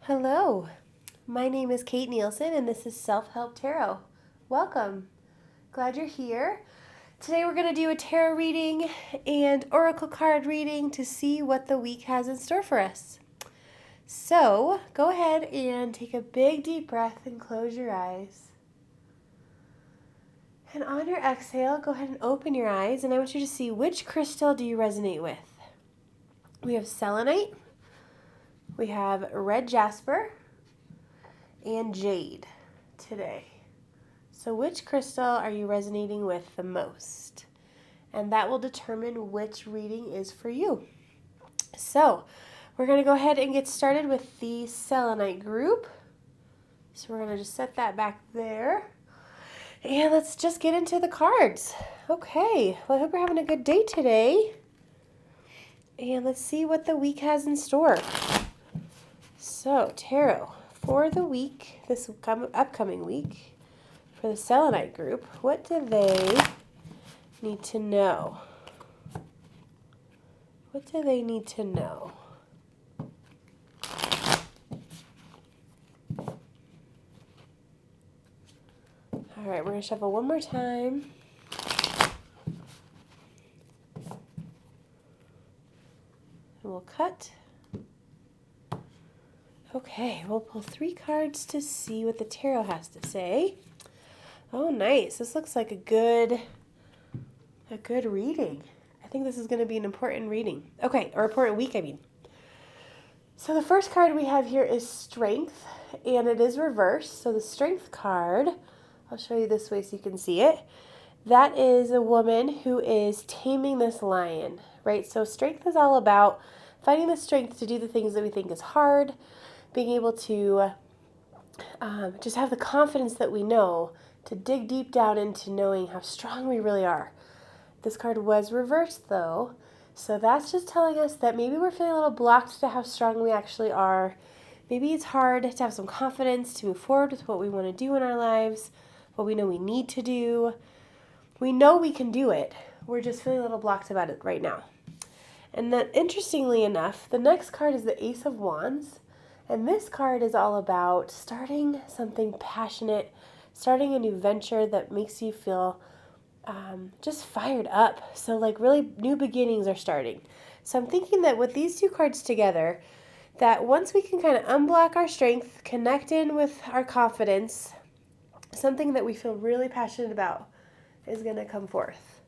Hello, my name is Kate Nielsen and this is Self-Help Tarot. Welcome. Glad you're here. Today we're going to do a tarot reading and oracle card reading to see what the week has in store for us. So go ahead and take a big deep breath and close your eyes. And on your exhale, go ahead and open your eyes and I want you to see which crystal do you resonate with. We have Selenite, we have red Jasper, and Jade today. So which crystal are you resonating with the most? And that will determine which reading is for you. So we're going to go ahead and get started with the Selenite group. So we're going to just set that back there. And let's just get into the cards. Okay, well, I hope you're having a good day today. And let's see what the week has in store. So, tarot, for the week, this upcoming week, for the Selenite group, what do they need to know? What do they need to know? All right, we're going to shuffle one more time. And we'll cut. Okay, we'll pull 3 cards to see what the tarot has to say. Oh, nice. This looks like a good reading. I think this is going to be an important reading. Okay, or important week, I mean. So the first card we have here is Strength, and it is reversed. So the Strength card, I'll show you this way so you can see it. That is a woman who is taming this lion, right? So strength is all about finding the strength to do the things that we think is hard, being able to just have the confidence that we know to dig deep down into knowing how strong we really are. This card was reversed though, so that's just telling us that maybe we're feeling a little blocked to how strong we actually are. Maybe it's hard to have some confidence to move forward with what we want to do in our lives, what we know we need to do. We know we can do it. We're just feeling a little blocked about it right now. And then interestingly enough, the next card is the Ace of Wands. And this card is all about starting something passionate, starting a new venture that makes you feel just fired up. So like really new beginnings are starting. So I'm thinking that with these 2 cards together, that once we can kind of unblock our strength, connect in with our confidence, something that we feel really passionate about is going to come forth.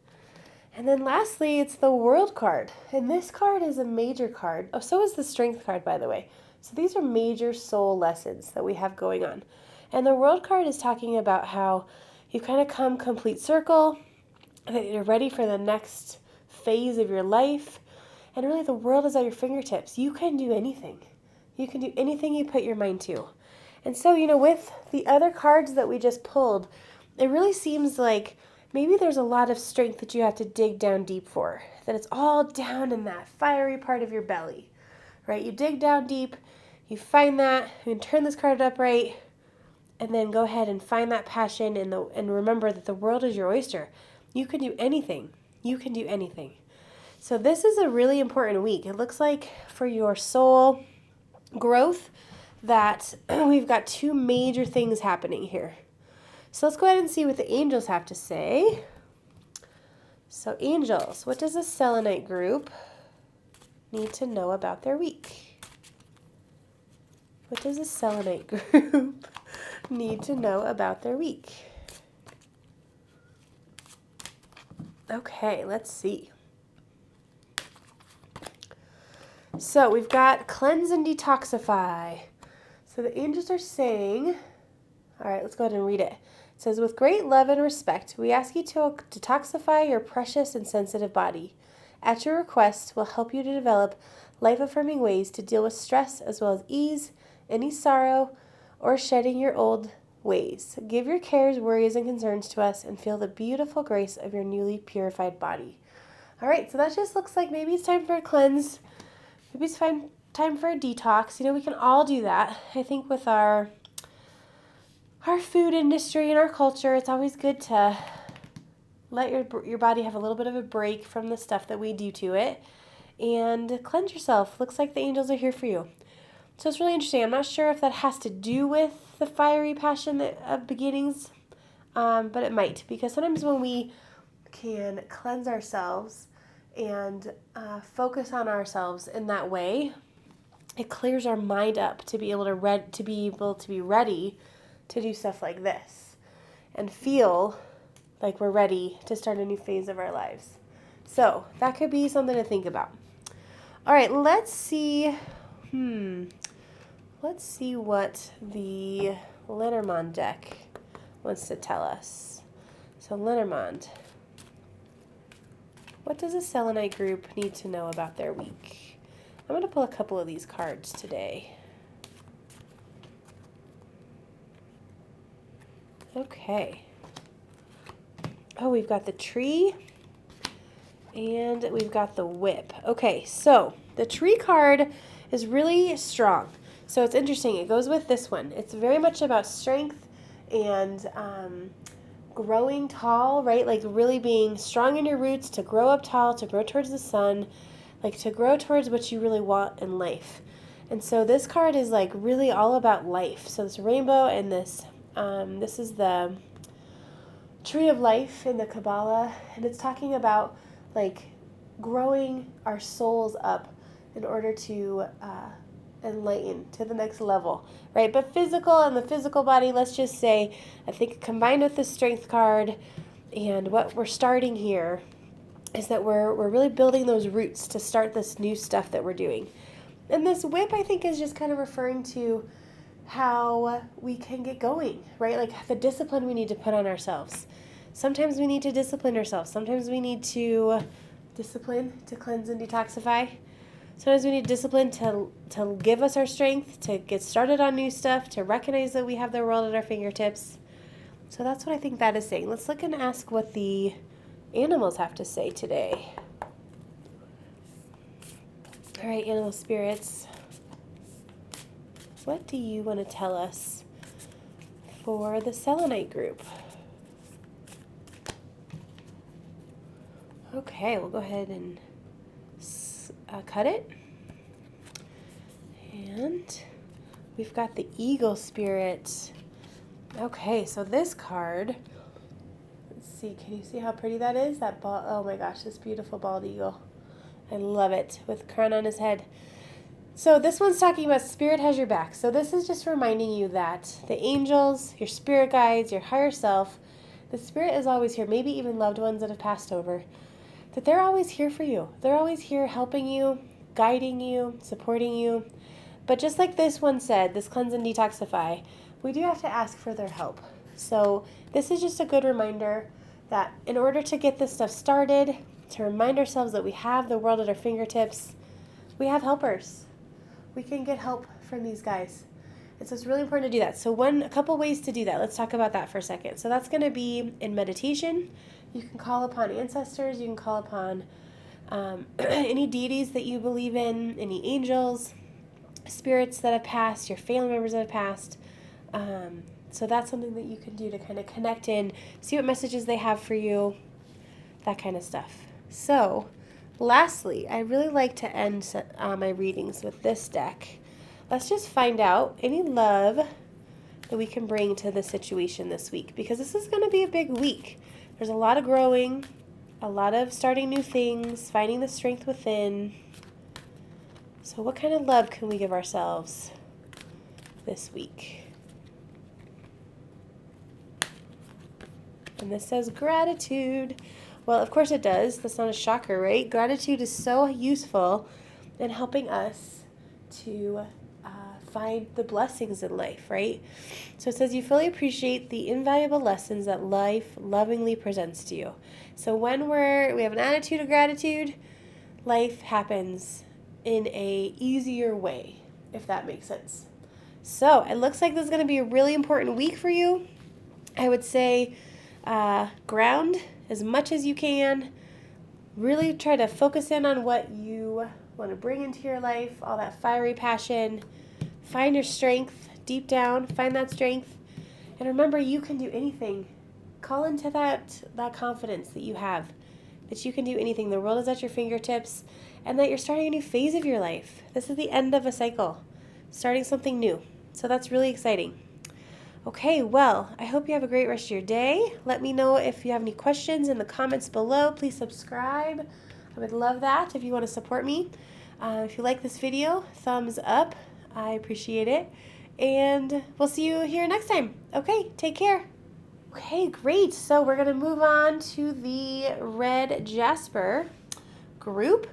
And then lastly, it's the World card. And this card is a major card. Oh, so is the Strength card, by the way. So these are major soul lessons that we have going on. And the World card is talking about how you've kind of come complete circle, that you're ready for the next phase of your life. And really the world is at your fingertips. You can do anything. You can do anything you put your mind to. And so, with the other cards that we just pulled, it really seems like maybe there's a lot of strength that you have to dig down deep for. That it's all down in that fiery part of your belly. Right? You dig down deep, you find that, you can turn this card upright, and then go ahead and find that passion and remember that the world is your oyster. You can do anything. You can do anything. So this is a really important week. It looks like for your soul growth that we've got 2 major things happening here. So let's go ahead and see what the angels have to say. So angels, what does the Selenite group need to know about their week? What does the Selenite group need to know about their week? Okay, let's see. So we've got cleanse and detoxify. So the angels are saying, all right, let's go ahead and read it. It says, with great love and respect, we ask you to detoxify your precious and sensitive body. At your request, we'll help you to develop life-affirming ways to deal with stress as well as ease, any sorrow, or shedding your old ways. Give your cares, worries, and concerns to us and feel the beautiful grace of your newly purified body. All right, so that just looks like maybe it's time for a cleanse. Maybe it's time for a detox. We can all do that. I think with our food industry and our culture, it's always good to let your body have a little bit of a break from the stuff that we do to it and cleanse yourself. Looks like the angels are here for you. So it's really interesting. I'm not sure if that has to do with the fiery passion of beginnings, but it might, because sometimes when we can cleanse ourselves and focus on ourselves in that way, it clears our mind up to be able to be ready to do stuff like this and feel like we're ready to start a new phase of our lives. So that could be something to think about. All right, let's see. Let's see what the Lenormand deck wants to tell us. So Lenormand, what does a Selenite group need to know about their week? I'm going to pull a couple of these cards today. Okay. Oh, we've got the tree and we've got the whip. Okay, so the tree card is really strong. So it's interesting. It goes with this one. It's very much about strength and growing tall, right? Like really being strong in your roots, to grow up tall, to grow towards the sun, like to grow towards what you really want in life. And so this card is like really all about life. So this rainbow and this is the tree of life in the Kabbalah, and it's talking about like growing our souls up in order to enlighten to the next level, right? But physical and the physical body, let's just say, I think combined with the strength card and what we're starting here is that we're really building those roots to start this new stuff that we're doing. And this whip, I think, is just kind of referring to how we can get going, right? Like the discipline we need to put on ourselves. Sometimes we need to discipline ourselves. Sometimes we need to discipline to cleanse and detoxify. Sometimes we need discipline to give us our strength, to get started on new stuff, to recognize that we have the world at our fingertips. So that's what I think that is saying. Let's look and ask what the animals have to say today. All right, animal spirits. What do you want to tell us for the Selenite group? Okay, we'll go ahead and cut it. And we've got the eagle spirit. Okay, so this card, let's see, can you see how pretty that is? That ball, oh my gosh, this beautiful bald eagle. I love it, with a crown on his head. So this one's talking about spirit has your back. So this is just reminding you that the angels, your spirit guides, your higher self, the spirit is always here, maybe even loved ones that have passed over, that they're always here for you. They're always here helping you, guiding you, supporting you. But just like this one said, this cleanse and detoxify, we do have to ask for their help. So this is just a good reminder that in order to get this stuff started, to remind ourselves that we have the world at our fingertips, we have helpers. We can get help from these guys. And so it's really important to do that. So a couple ways to do that. Let's talk about that for a second. So that's going to be in meditation. You can call upon ancestors. You can call upon any deities that you believe in, any angels, spirits that have passed, your family members that have passed. So that's something that you can do to kind of connect in, see what messages they have for you, that kind of stuff. So lastly, I really like to end my readings with this deck. Let's just find out any love that we can bring to the situation this week, because this is going to be a big week. There's a lot of growing, a lot of starting new things, finding the strength within. So what kind of love can we give ourselves this week? And this says gratitude. Well, of course it does. That's not a shocker, right? Gratitude is so useful in helping us to find the blessings in life, right? So it says you fully appreciate the invaluable lessons that life lovingly presents to you. So when we have an attitude of gratitude, life happens in a easier way, if that makes sense. So it looks like this is going to be a really important week for you. I would say ground as much as you can. Really try to focus in on what you want to bring into your life, all that fiery passion. Find your strength deep down. Find that strength. And remember, you can do anything. Call into that confidence that you have, that you can do anything. The world is at your fingertips, and that you're starting a new phase of your life. This is the end of a cycle. starting something new. So that's really exciting. Okay, well, I hope you have a great rest of your day. Let me know if you have any questions in the comments below. Please subscribe. I would love that if you want to support me. If you like this video, thumbs up. I appreciate it. And we'll see you here next time. Okay, take care. Okay, great. So we're going to move on to the red Jasper group.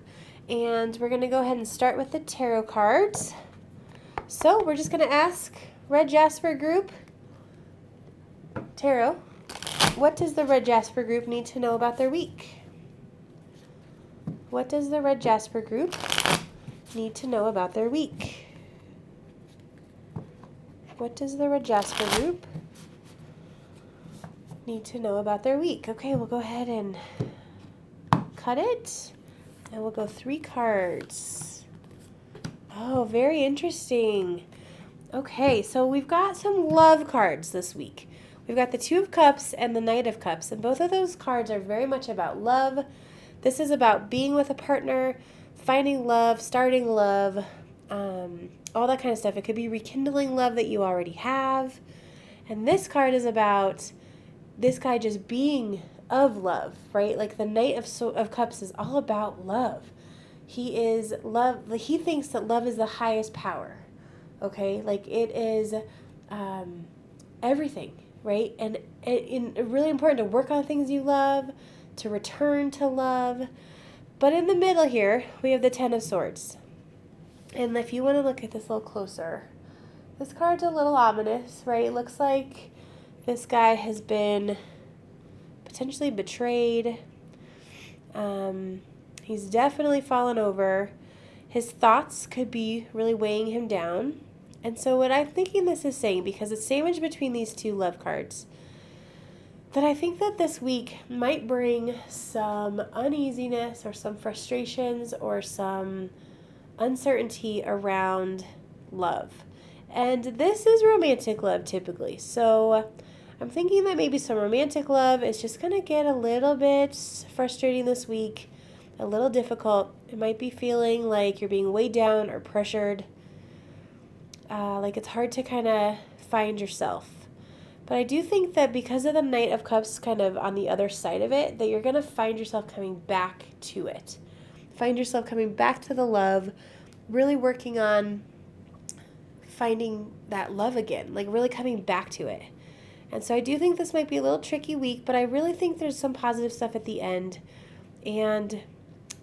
And we're going to go ahead and start with the tarot cards. So we're just going to ask red Jasper group, tarot, what does the red Jasper group need to know about their week? What does the red Jasper group need to know about their week? What does the red Jasper group need to know about their week? Okay, we'll go ahead and cut it, and we'll go 3 cards. Oh, very interesting. Okay, so we've got some love cards this week. We've got the 2 of Cups and the Knight of Cups, and both of those cards are very much about love. This is about being with a partner, finding love, starting love, all that kind of stuff. It could be rekindling love that you already have. And this card is about this guy just being of love, right? Like the Knight of Cups is all about love. He is love. He thinks that love is the highest power, okay? Like it is everything. Right? And really important to work on things you love, to return to love. But in the middle here, we have the 10 of Swords. And if you want to look at this a little closer, this card's a little ominous, right? It looks like this guy has been potentially betrayed. He's definitely fallen over. His thoughts could be really weighing him down. And so what I'm thinking this is saying, because it's sandwiched between these 2 love cards, that I think that this week might bring some uneasiness or some frustrations or some uncertainty around love. And this is romantic love typically. So I'm thinking that maybe some romantic love is just going to get a little bit frustrating this week, a little difficult. It might be feeling like you're being weighed down or pressured. Like it's hard to kind of find yourself. But I do think that because of the Knight of Cups kind of on the other side of it, that you're going to find yourself coming back to it. Find yourself coming back to the love, really working on finding that love again, like really coming back to it. And so I do think this might be a little tricky week, but I really think there's some positive stuff at the end. And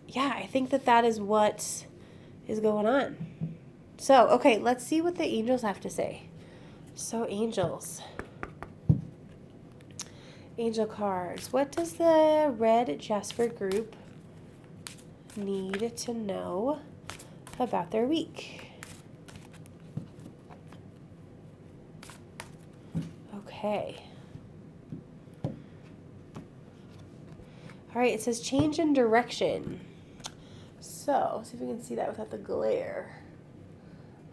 yeah, I think that that is what is going on. So, okay, let's see what the angels have to say. So, angels. Angel cards. What does the red Jasper group need to know about their week? Okay. All right, it says change in direction. So, let's see if we can see that without the glare.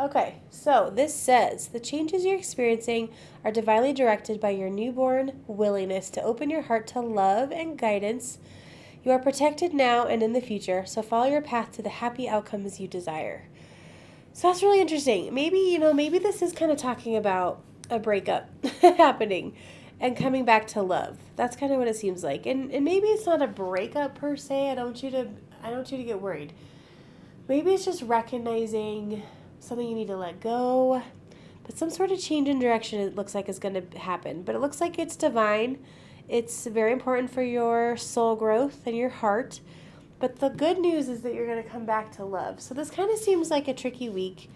Okay, so this says, the changes you're experiencing are divinely directed by your newborn willingness to open your heart to love and guidance. You are protected now and in the future, so follow your path to the happy outcomes you desire. So that's really interesting. Maybe this is kind of talking about a breakup happening and coming back to love. That's kind of what it seems like. And maybe it's not a breakup per se. I don't want you to get worried. Maybe it's just recognizing something you need to let go, but some sort of change in direction it looks like is going to happen. But it looks like it's divine. It's very important for your soul growth and your heart. But the good news is that you're going to come back to love. So this kind of seems like a tricky week.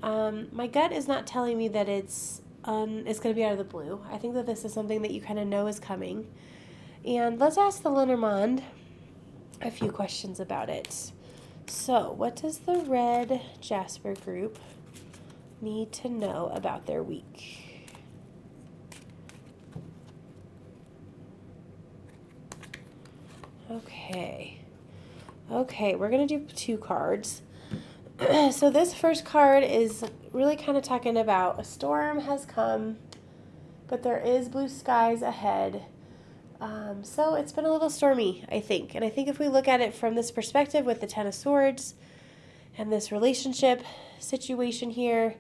My gut is not telling me that it's going to be out of the blue. I think that this is something that you kind of know is coming. And let's ask the Lenormand a few questions about it. So, what does the red Jasper group need to know about their week? Okay, we're going to do 2 cards. So this first card is really kind of talking about a storm has come, but there is blue skies ahead. So it's been a little stormy, I think. And I think if we look at it from this perspective with the 10 of Swords and this relationship situation here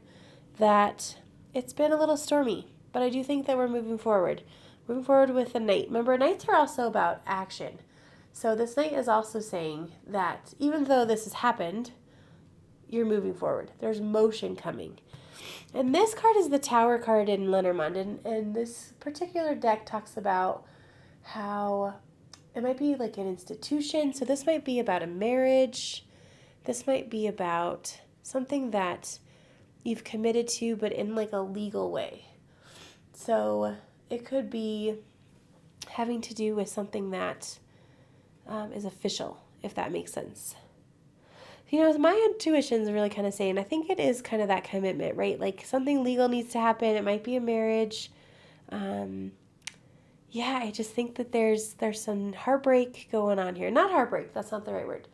that it's been a little stormy, but I do think that we're moving forward. Moving forward with the Knight. Remember, Knights are also about action. So this Knight is also saying that even though this has happened, you're moving forward. There's motion coming. And this card is the Tower card in Lenormand. And this particular deck talks about how it might be like an institution. So this might be about a marriage. This might be about something that you've committed to, but in like a legal way. So it could be having to do with something that is official, if that makes sense. You know, my intuition is really kind of saying, I think it is kind of that commitment, right? Like something legal needs to happen. It might be a marriage. Yeah, I just think that there's some heartbreak going on here. Not heartbreak, that's not the right word.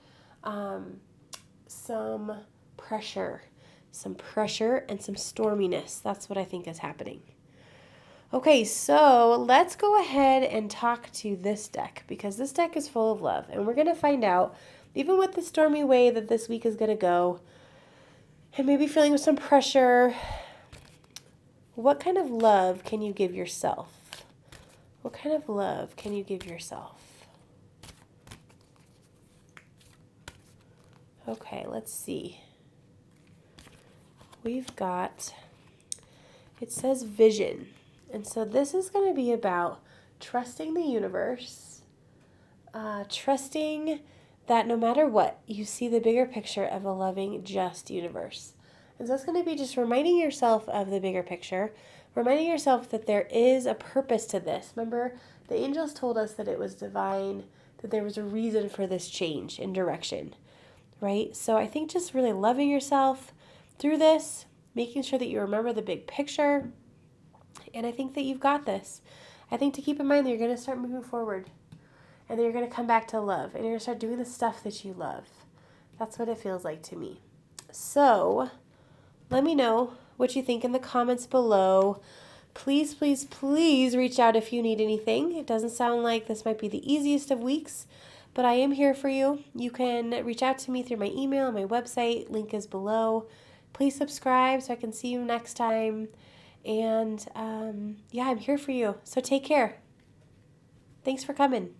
Some pressure and some storminess. That's what I think is happening. Okay, so let's go ahead and talk to this deck, because this deck is full of love, and we're going to find out, even with the stormy way that this week is going to go, and maybe feeling with some pressure, what kind of love can you give yourself? What kind of love can you give yourself? Okay, let's see. We've got, it says vision. And so this is going to be about trusting the universe, trusting that no matter what, you see the bigger picture of a loving, just universe. And so it's going to be just reminding yourself of the bigger picture, reminding yourself that there is a purpose to this. Remember, the angels told us that it was divine, that there was a reason for this change in direction, right? So I think just really loving yourself through this, making sure that you remember the big picture. And I think that you've got this. I think to keep in mind that you're going to start moving forward. And then you're going to come back to love. And you're going to start doing the stuff that you love. That's what it feels like to me. So, let me know what you think in the comments below. Please, please, please reach out if you need anything. It doesn't sound like this might be the easiest of weeks, but I am here for you. You can reach out to me through my email and my website. Link is below. Please subscribe so I can see you next time. And yeah, I'm here for you. So take care. Thanks for coming.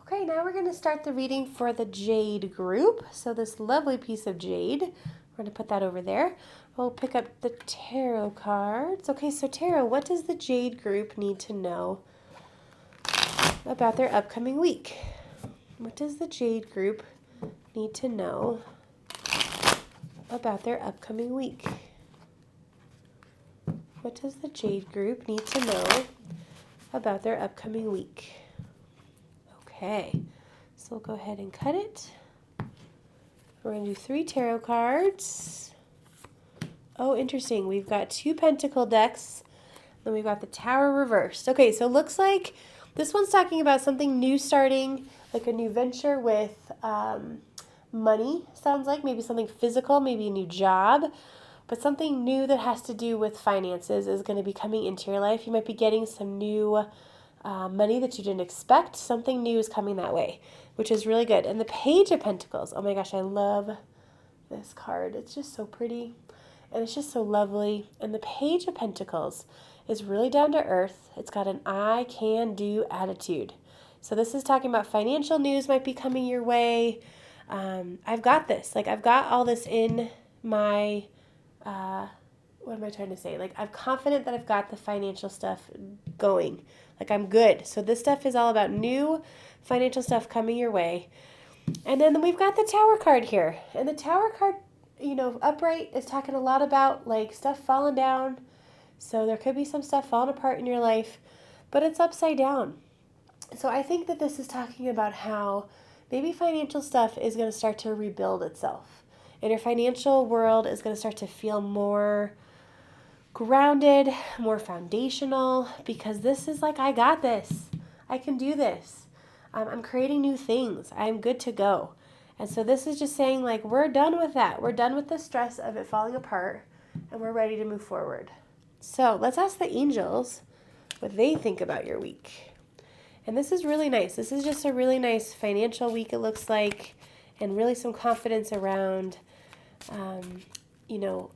Okay, now we're going to start the reading for the Jade group. So this lovely piece of jade, we're going to put that over there. We'll pick up the tarot cards. Okay, so tarot, what does the Jade group need to know about their upcoming week? What does the Jade group need to know about their upcoming week? What does the Jade group need to know about their upcoming week? Okay, so we'll go ahead and cut it. We're going to do 3 tarot cards. Oh, interesting. We've got 2 pentacle decks. Then we've got the Tower reversed. Okay, so it looks like this one's talking about something new starting, like a new venture with money, sounds like. Maybe something physical, maybe a new job. But something new that has to do with finances is going to be coming into your life. You might be getting some new money that you didn't expect. Something new is coming that way, which is really good. And the Page of Pentacles. Oh my gosh, I love this card. It's just so pretty. And it's just so lovely. And the Page of Pentacles is really down to earth. It's got an I can do attitude. So this is talking about financial news might be coming your way. I've got this. Like I've got all this in my... what am I trying to say? Like, I'm confident that I've got the financial stuff going. Like, I'm good. So this stuff is all about new financial stuff coming your way. And then we've got the Tower card here. And the Tower card, you know, upright is talking a lot about, like, stuff falling down. So there could be some stuff falling apart in your life, but it's upside down. So I think that this is talking about how maybe financial stuff is going to start to rebuild itself. And your financial world is going to start to feel more grounded, more foundational, because this is like, I got this. I can do this. I'm creating new things. I'm good to go. And so this is just saying, like, we're done with that. We're done with the stress of it falling apart, and we're ready to move forward. So let's ask the angels what they think about your week. And this is really nice. This is just a really nice financial week, it looks like, and really some confidence around you know,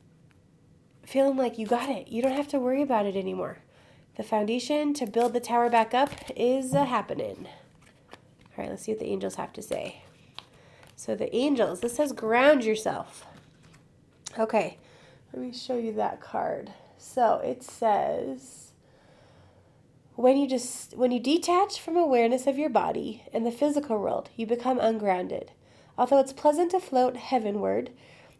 feeling like you got it. You don't have to worry about it anymore. The foundation to build the tower back up is happening. All right, let's see what the angels have to say. So the angels, this says ground yourself. Okay, let me show you that card. So it says, when you detach from awareness of your body and the physical world, you become ungrounded. Although it's pleasant to float heavenward,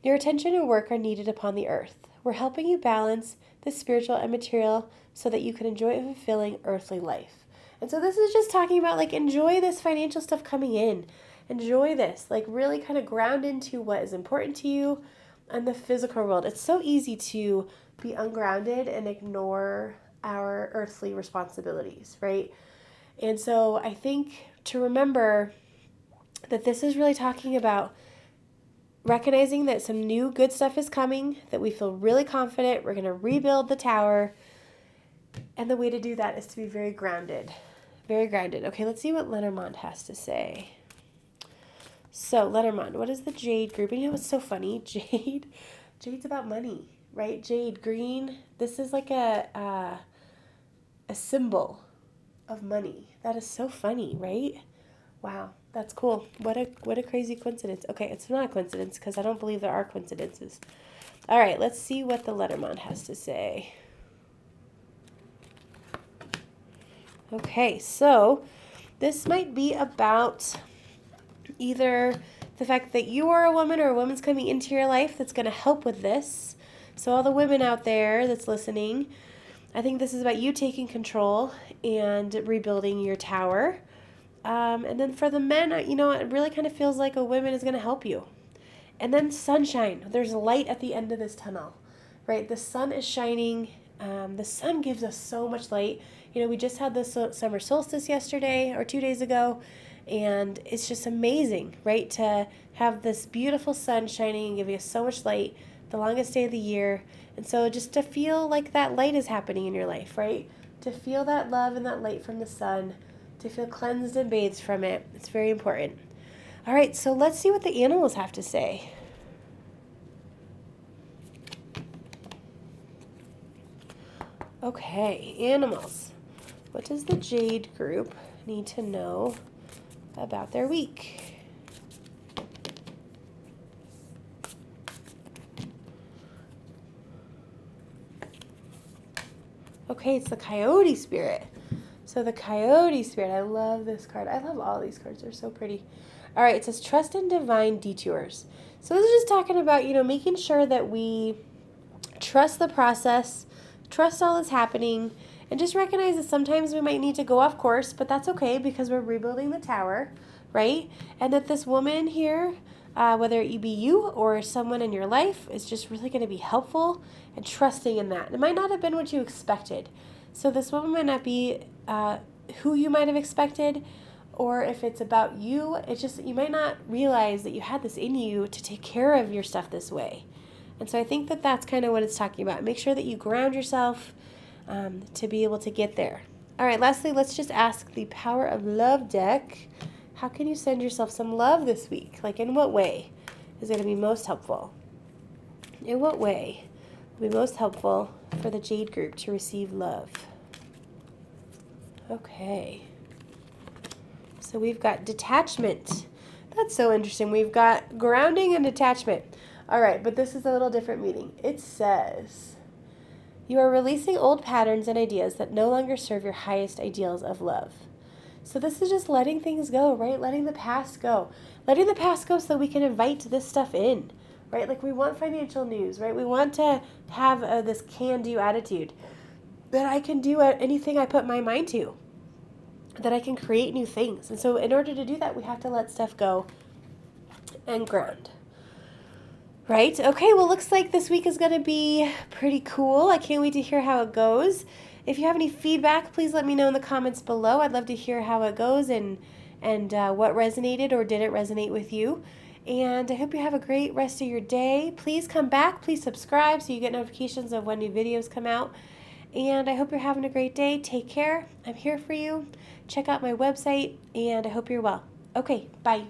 your attention and work are needed upon the earth. We're helping you balance the spiritual and material so that you can enjoy a fulfilling earthly life. And so this is just talking about, like, enjoy this financial stuff coming in. Enjoy this. Like, really kind of ground into what is important to you and the physical world. It's so easy to be ungrounded and ignore our earthly responsibilities, right? And so I think to remember that this is really talking about recognizing that some new good stuff is coming, that we feel really confident. We're going to rebuild the tower. And the way to do that is to be very grounded. Very grounded. Okay, let's see what Lenormand has to say. So, Lenormand, what is the Jade group? And you know what's so funny? Jade's about money, right? Jade, green. This is like a symbol of money. That is so funny, right? Wow, that's cool. What a crazy coincidence. Okay, it's not a coincidence because I don't believe there are coincidences. All right, let's see what the Lenormand has to say. Okay, so this might be about either the fact that you are a woman or a woman's coming into your life that's going to help with this. So all the women out there that's listening, I think this is about you taking control and rebuilding your tower. And then for the men, you know, it really kind of feels like a woman is going to help you. And then sunshine. There's light at the end of this tunnel, right? The sun is shining. The sun gives us so much light. You know, we just had this summer solstice yesterday or 2 days ago, and it's just amazing, right? To have this beautiful sun shining and give you so much light, the longest day of the year. And so just to feel like that light is happening in your life, right? To feel that love and that light from the sun, to feel cleansed and bathed from it. It's very important. All right, so let's see what the animals have to say. Okay, animals. What does the Jade group need to know about their week? Okay, it's the Coyote Spirit. So the Coyote Spirit, I love this card. I love all these cards. They're so pretty. All right, it says trust in divine detours. So this is just talking about, you know, making sure that we trust the process, trust all that's happening, and just recognize that sometimes we might need to go off course, but that's okay because we're rebuilding the tower, right? And that this woman here, whether it be you or someone in your life, is just really going to be helpful and trusting in that. It might not have been what you expected. So this woman might not be who you might have expected, or if it's about you, it's just you might not realize that you had this in you to take care of your stuff this way. And so I think that that's kind of what it's talking about. Make sure that you ground yourself to be able to get there. All right, lastly, let's just ask the Power of Love deck. How can you send yourself some love this week? Like, in what way is going to be most helpful? In what way will be most helpful for the Jade group to receive love? Okay. So we've got detachment. That's so interesting. We've got grounding and detachment. All right, but this is a little different meaning. It says, you are releasing old patterns and ideas that no longer serve your highest ideals of love. So this is just letting things go, right? Letting the past go. Letting the past go so that we can invite this stuff in, right? Like we want financial news, right? We want to have this can-do attitude. That I can do anything I put my mind to. That I can create new things. And so in order to do that, we have to let stuff go and ground. Right? Okay, well, looks like this week is going to be pretty cool. I can't wait to hear how it goes. If you have any feedback, please let me know in the comments below. I'd love to hear how it goes and what resonated or didn't resonate with you. And I hope you have a great rest of your day. Please come back. Please subscribe so you get notifications of when new videos come out. And I hope you're having a great day. Take care. I'm here for you. Check out my website, and I hope you're well. Okay, bye.